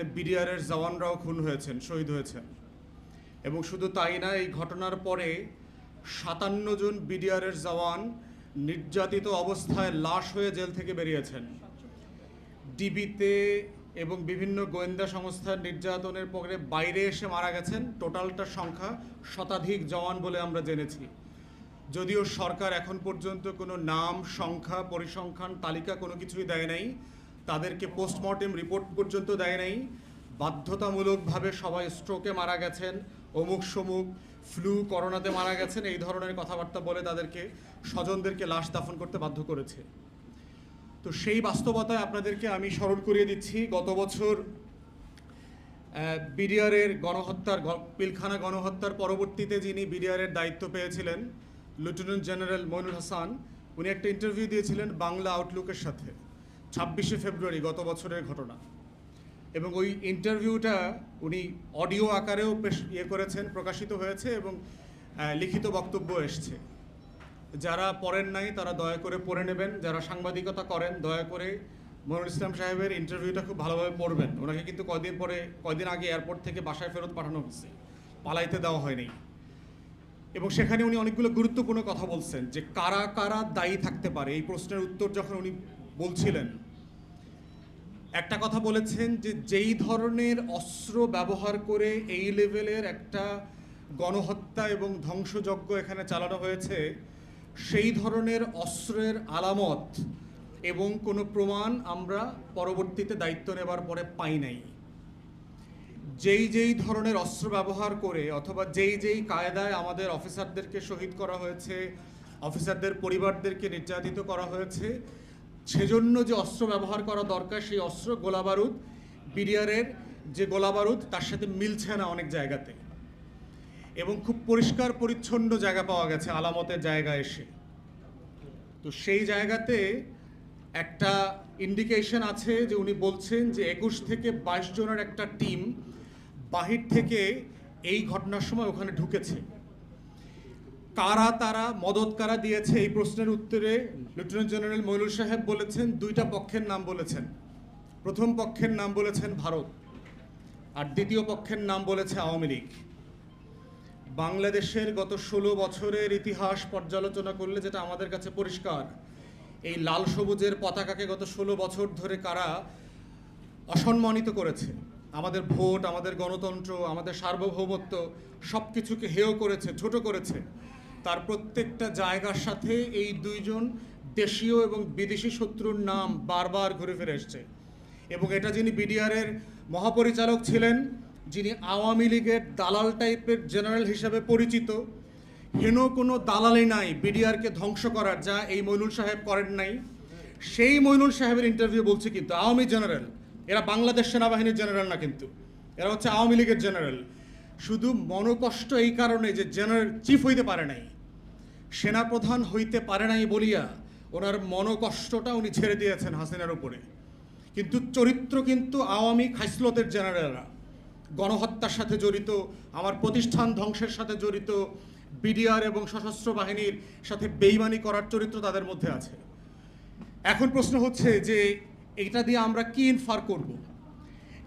এখানে বিডিআরের জওয়ানরাও খুন হয়েছেন, শহীদ হয়েছেন। এবং শুধু তাই না, এই ঘটনার পরে ৫৭ জন বিডিআরের জওয়ান নির্যাতিত অবস্থায় লাশ হয়ে জেল থেকে বেরিয়েছেন। ডিবিতে এবং বিভিন্ন গোয়েন্দা সংস্থার নির্যাতনের পরে বাইরে এসে মারা গেছেন। টোটালটার সংখ্যা শতাধিক জওয়ান বলে আমরা জেনেছি। যদিও সরকার এখন পর্যন্ত কোনো নাম, সংখ্যা, পরিসংখ্যান তালিকা কোনো কিছুই দেয় নাই, তাদেরকে পোস্টমর্টেম রিপোর্ট পর্যন্ত দেয় নাই। বাধ্যতামূলকভাবে সবাই স্ট্রোকে মারা গেছেন, অমুক সমুক, ফ্লু, করোনাতে মারা গেছেন, এই ধরনের কথাবার্তা বলে তাদেরকে, স্বজনদেরকে লাশ দাফন করতে বাধ্য করেছে। তো সেই বাস্তবতায় আপনাদেরকে আমি স্মরণ করিয়ে দিচ্ছি, গত বছর বিডিআরের গণহত্যার, পিলখানা গণহত্যার পরবর্তীতে যিনি বিডিআরের দায়িত্ব পেয়েছিলেন, লেফটেন্যান্ট জেনারেল মইনুল হাসান, উনি একটা ইন্টারভিউ দিয়েছিলেন বাংলা আউটলুকের সাথে ২৬শে ফেব্রুয়ারি, গত বছরের ঘটনা। এবং ওই ইন্টারভিউটা উনি অডিও আকারেও করেছেন, প্রকাশিত হয়েছে এবং লিখিত বক্তব্য এসছে। যারা পড়েন নাই তারা দয়া করে পড়ে নেবেন। যারা সাংবাদিকতা করেন দয়া করে মনিরুল ইসলাম সাহেবের ইন্টারভিউটা খুব ভালোভাবে পড়বেন। ওনাকে কিন্তু কয়দিন আগে এয়ারপোর্ট থেকে বাসায় ফেরত পাঠানো হয়েছে, পালাইতে দেওয়া হয়নি। এবং সেখানে উনি অনেকগুলো গুরুত্বপূর্ণ কথা বলছেন যে কারা কারা দায়ী থাকতে পারে। এই প্রশ্নের উত্তর যখন উনি বলছিলেন, একটা কথা বলেছেন যে যেই ধরনের অস্ত্র ব্যবহার করে এই লেভেলের একটা গণহত্যা এবং ধ্বংসযজ্ঞ এখানে চালানো হয়েছে, সেই ধরনের অস্ত্রের আলামত এবং কোনো প্রমাণ আমরা পরবর্তীতে দায়িত্ব নেবার পরে পাই নাই। যেই ধরনের অস্ত্র ব্যবহার করে অথবা যেই কায়দায় আমাদের অফিসারদেরকে শহীদ করা হয়েছে, অফিসারদের পরিবারদেরকে নির্যাতিত করা হয়েছে, সেজন্য যে অস্ত্র ব্যবহার করা দরকার সেই অস্ত্র, গোলাবারুদ, বিডিআরের যে গোলাবারুদ তার সাথে মিলছে না অনেক জায়গাতে। এবং খুব পরিষ্কার পরিচ্ছন্ন জায়গা পাওয়া গেছে আলামতের জায়গা এসে। তো সেই জায়গাতে একটা ইন্ডিকেশন আছে যে উনি বলছেন যে ২১ থেকে ২২ জনের একটা টিম বাহির থেকে এই ঘটনার সময় ওখানে ঢুকেছে। কারা তারা, মদত কারা দিয়েছে, এই প্রশ্নের উত্তরে লেফটেন্যান্ট জেনারেল মইনুল সাহেব বলেছেন, দুইটা পক্ষের নাম বলেছেন। প্রথম পক্ষের নাম বলেছেন ভারত, আর দ্বিতীয় পক্ষের নাম বলেছে আওয়ামী লীগ। বাংলাদেশের গত ১৬ বছরের ইতিহাস পর্যালোচনা করলে যেটা আমাদের কাছে পরিষ্কার, এই লাল সবুজের পতাকাকে গত ১৬ বছর ধরে কারা অসম্মানিত করেছে, আমাদের ভোট, আমাদের গণতন্ত্র, আমাদের সার্বভৌমত্ব সব কিছুকে হেয় করেছে, ছোট করেছে, তার প্রত্যেকটা জায়গার সাথে এই দুইজন দেশীয় এবং বিদেশি শত্রুর নাম বারবার ঘুরে ফিরে এসছে। এবং এটা যিনি বিডিআরের মহাপরিচালক ছিলেন, যিনি আওয়ামী লীগের দালাল টাইপের জেনারেল হিসাবে পরিচিত, হেন কোনো দালালি নাই বিডিআরকে ধ্বংস করার, যা এই মইনুল সাহেব করেন নাই। সেই মইনুল সাহেবের ইন্টারভিউ বলছে কিন্তু আওয়ামী জেনারেল, এরা বাংলাদেশ সেনাবাহিনীর জেনারেল না, কিন্তু এরা হচ্ছে আওয়ামী লীগের জেনারেল। শুধু মনোকষ্ট এই কারণে যে জেনারেল চিফ হইতে পারে নাই, সেনাপ্রধান হইতে পারে নাই বলিয়া ওনার মনোকষ্টটা উনি ছেড়ে দিয়েছেন হাসিনার উপরে। কিন্তু চরিত্র কিন্তু আওয়ামী খাইসলতের জেনারেলরা, গণহত্যার সাথে জড়িত, আমার প্রতিষ্ঠান ধ্বংসের সাথে জড়িত, বিডিআর এবং সশস্ত্র বাহিনীর সাথে বেইমানি করার চরিত্র তাদের মধ্যে আছে। এখন প্রশ্ন হচ্ছে যে এটা দিয়ে আমরা কি ইনফার করব?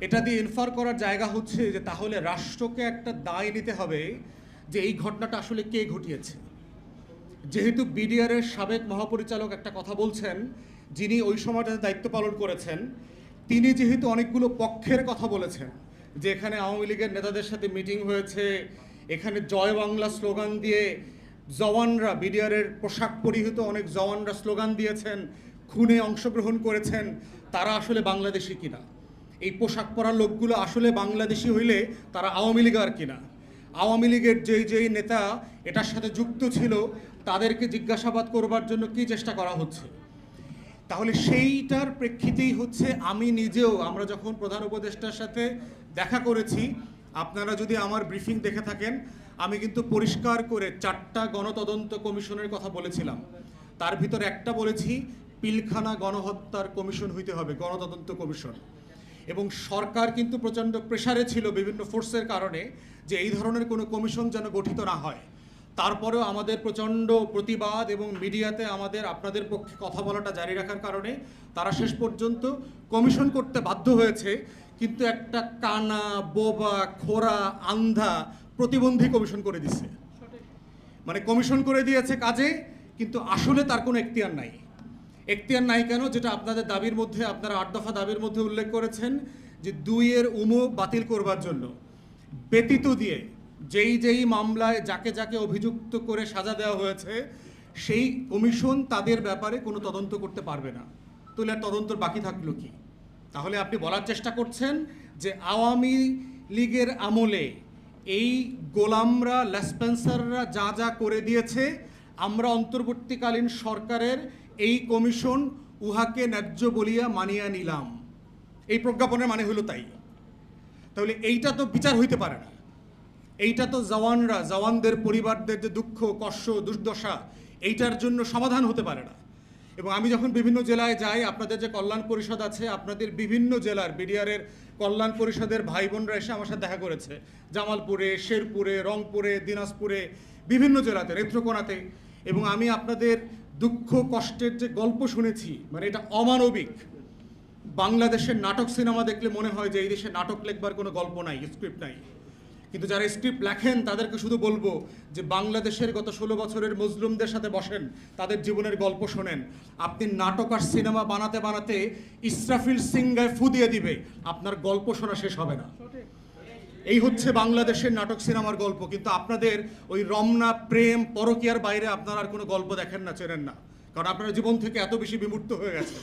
এটা দিয়ে ইনফার করার জায়গা হচ্ছে যে তাহলে রাষ্ট্রকে একটা দায় নিতে হবে যে এই ঘটনাটা আসলে কে ঘটিয়েছে। যেহেতু বিডিআরের সাবেক মহাপরিচালক একটা কথা বলছেন, যিনি ওই সময়টাতে দায়িত্ব পালন করেছেন, তিনি যেহেতু অনেকগুলো পক্ষের কথা বলেছেন যে এখানে আওয়ামী লীগের নেতাদের সাথে মিটিং হয়েছে, এখানে জয় বাংলা স্লোগান দিয়ে জওয়ানরা, বিডিআরের পোশাক পরিহিত অনেক জওয়ানরা স্লোগান দিয়েছেন, খুনে অংশগ্রহণ করেছেন, তারা আসলে বাংলাদেশি কিনা, এই পোশাক পরা লোকগুলো আসলে বাংলাদেশি হইলে তারা আওয়ামী লীগার কিনা, আওয়ামী লীগের যেই নেতা এটার সাথে যুক্ত ছিল তাদেরকে জিজ্ঞাসাবাদ করবার জন্য কি চেষ্টা করা হচ্ছে। তাহলে সেইটার প্রেক্ষিতেই হচ্ছে আমি নিজেও, আমরা যখন প্রধান উপদেষ্টার সাথে দেখা করেছি, আপনারা যদি আমার ব্রিফিং দেখে থাকেন, আমি কিন্তু পরিষ্কার করে 4টা গণতদন্ত কমিশনের কথা বলেছিলাম। তার ভিতরে একটা বলেছি পিলখানা গণহত্যার কমিশন হইতে হবে, গণতদন্ত কমিশন। এবং সরকার কিন্তু প্রচণ্ড প্রেসারে ছিল বিভিন্ন ফোর্সের কারণে যে এই ধরনের কোনো কমিশন যেন গঠিত না হয়। তারপরেও আমাদের প্রচণ্ড প্রতিবাদ এবং মিডিয়াতে আপনাদের পক্ষে কথা বলাটা জারি রাখার কারণে তারা শেষ পর্যন্ত কমিশন করতে বাধ্য হয়েছে। কিন্তু একটা কানা, বোবা, খোরা, আন্ধা প্রতিবন্ধী কমিশন করে দিছে। মানে কমিশন করে দিয়েছে কাজে, কিন্তু আসলে তার কোনো এখতিয়ার নাই। এখতিয়ার নাই কেন? যেটা আপনাদের দাবির মধ্যে, আপনারা 8 দফা দাবির মধ্যে উল্লেখ করেছেন যে 2-এর উমো বাতিল করবার জন্য ব্যতীত দিয়ে যেই মামলায় যাকে যাকে অভিযুক্ত করে সাজা দেওয়া হয়েছে সেই কমিশন তাদের ব্যাপারে কোনো তদন্ত করতে পারবে না। তাহলে আর তদন্তর বাকি থাকলো কি? তাহলে আপনি বলার চেষ্টা করছেন যে আওয়ামী লীগের আমলে এই গোলামরা, লেসপেন্সাররা যা যা করে দিয়েছে, আমরা অন্তর্বর্তীকালীন সরকারের এই কমিশন উহাকে ন্যায্য বলিয়া মানিয়া নিলাম। এই প্রজ্ঞাপনের মানে হলো তাই। তাহলে এইটা তো বিচার হইতে পারে না। এইটা তো জওয়ানদের পরিবারদের যে দুঃখ, কষ্ট, দুর্দশা, এইটার জন্য সমাধান হতে পারে না। এবং আমি যখন বিভিন্ন জেলায় যাই, আপনাদের যে কল্যাণ পরিষদ আছে, আপনাদের বিভিন্ন জেলার বিডিআরের কল্যাণ পরিষদের ভাই বোনরা এসে আমার সাথে দেখা করেছে, জামালপুরে, শেরপুরে, রংপুরে, দিনাজপুরে, বিভিন্ন জেলাতে, নেত্রকোনাতে। এবং আমি আপনাদের দুঃখ কষ্টের যে গল্প শুনেছি, মানে এটা অমানবিক। বাংলাদেশের নাটক সিনেমা দেখলে মনে হয় যে এই দেশে নাটক লেখবার কোনো গল্প নাই, স্ক্রিপ্ট নাই। কিন্তু যারা স্ক্রিপ্ট লেখেন তাদেরকে শুধু বলবো যে বাংলাদেশের গত 16 বছরের মজলুমদের সাথে বসেন, তাদের জীবনের গল্প শোনেন। আপনি নাটক আর সিনেমা বানাতে বানাতে ইসরাফিল সিংগায় ফু দিয়ে দিবে, আপনার গল্প শোনা শেষ হবে না। এই হচ্ছে বাংলাদেশের নাটক সিনেমার গল্প। কিন্তু আপনাদের ওই রমনা, প্রেম, পরকীয়ার বাইরে আপনারা আর কোনো গল্প দেখেন না, চেনেন না, কারণ আপনারা জীবন থেকে এত বেশি বিমূর্ত হয়ে গেছে।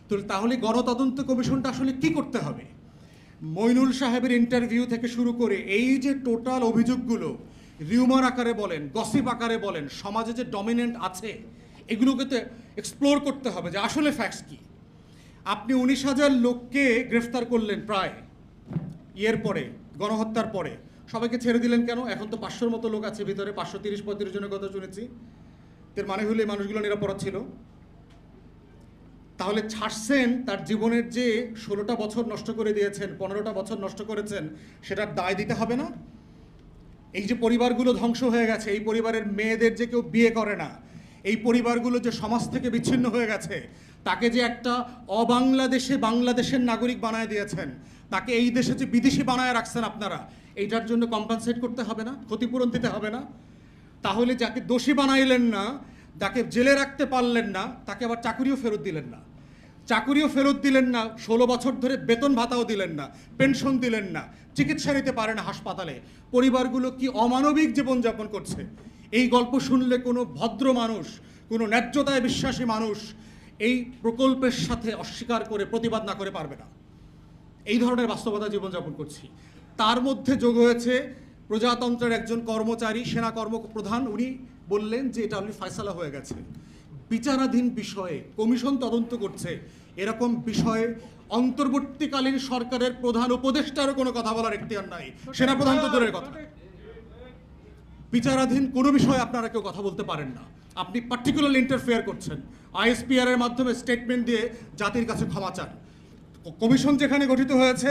তো তাহলে গণতদন্ত কমিশনটা আসলে কি করতে হবে? মইনুল সাহেবের ইন্টারভিউ থেকে শুরু করে এই যে টোটাল অভিযোগগুলো, রিউমার আকারে বলেন, গসিপ আকারে বলেন, সমাজে যে ডমিনেন্ট আছে, এগুলোকে তো এক্সপ্লোর করতে হবে যে আসলে ফ্যাক্টস কি। আপনি 19,000 লোককে গ্রেফতার করলেন প্রায় ইয়ের পরে, গণহত্যার পরে। সবাইকে ছেড়ে দিলেন কেন? এখন তো 500-র মতো লোক আছে ভিতরে, 530-35 জনের কথা শুনেছি। এর মানে হলে মানুষগুলো নিরাপরাধ ছিল। তাহলে ছাড়ছেন, তার জীবনের যে 16টা বছর নষ্ট করে দিয়েছেন, 15টা বছর নষ্ট করেছেন, সেটার দায় দিতে হবে না? এই যে পরিবারগুলো ধ্বংস হয়ে গেছে, এই পরিবারের মেয়েদের যে কেউ বিয়ে করে না, এই পরিবারগুলো যে সমাজ থেকে বিচ্ছিন্ন হয়ে গেছে, তাকে যে একটা বাংলাদেশের নাগরিক বানায় দিয়েছেন, তাকে এই দেশে যে বিদেশি বানায় রাখছেন আপনারা, এইটার জন্য কম্পেনসেট করতে হবে না? ক্ষতিপূরণ দিতে হবে না? তাহলে যাকে দোষী বানাইলেন না, যাকে জেলে রাখতে পারলেন না, তাকে আবার চাকুরিও ফেরত দিলেন না। 16 বছর ধরে বেতন ভাতাও দিলেন না, পেনশন দিলেন না, চিকিৎসা নিতে পারে না হাসপাতালে। পরিবারগুলো কি অমানবিক জীবনযাপন করছে? এই গল্প শুনলে কোনো ভদ্র মানুষ, কোনো ন্যায্যতায় বিশ্বাসী মানুষ এই প্রকল্পের সাথে অস্বীকার করে, প্রতিবাদ না করে পারবে না। এই ধরনের বাস্তবতা জীবনযাপন করছি। তার মধ্যে যোগ হয়েছে প্রজাতন্ত্রের একজন কর্মচারী, সেনা কর্মপ্রধান, উনি বললেন যে এটা অলরেডি ফয়সালা হয়ে গেছে। বিচারাধীন বিষয়ে কমিশন তদন্ত করছে, এরকম বিষয়ে অন্তর্বর্তীকালীন সরকারের প্রধান উপদেষ্টারও কোনো কথা বলার এখতিয়ার নাই, সেনাপ্রধান তো দূরের কথা। বিচারাধীন কোনো বিষয়ে আপনারা কেউ কথা বলতে পারেন না। আপনি পার্টিকুলারলি ইন্টারফেয়ার করছেন, আইএসপিআর এর মাধ্যমে স্টেটমেন্ট দিয়ে জাতির কাছে ক্ষমা চান। কমিশন যেখানে গঠিত হয়েছে,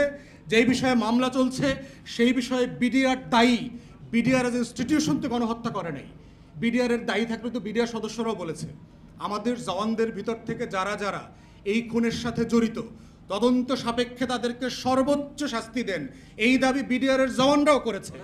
যেই বিষয়ে মামলা চলছে, সেই বিষয়ে বিডিআর দায়ী। বিডিআর এজ ইনস্টিটিউশন তো গণহত্যা করে নাই। বিডিআর এর দায়ী থাকলে তো বিডিআর সদস্যরাও বলেছে আমাদের জওয়ানদের ভিতর থেকে যারা যারা এই খুনের সাথে জড়িত, তদন্ত সাপেক্ষে তাদেরকে সর্বোচ্চ শাস্তি দেন, এই দাবি বিডিআর এর জওয়ানরাও করেছে।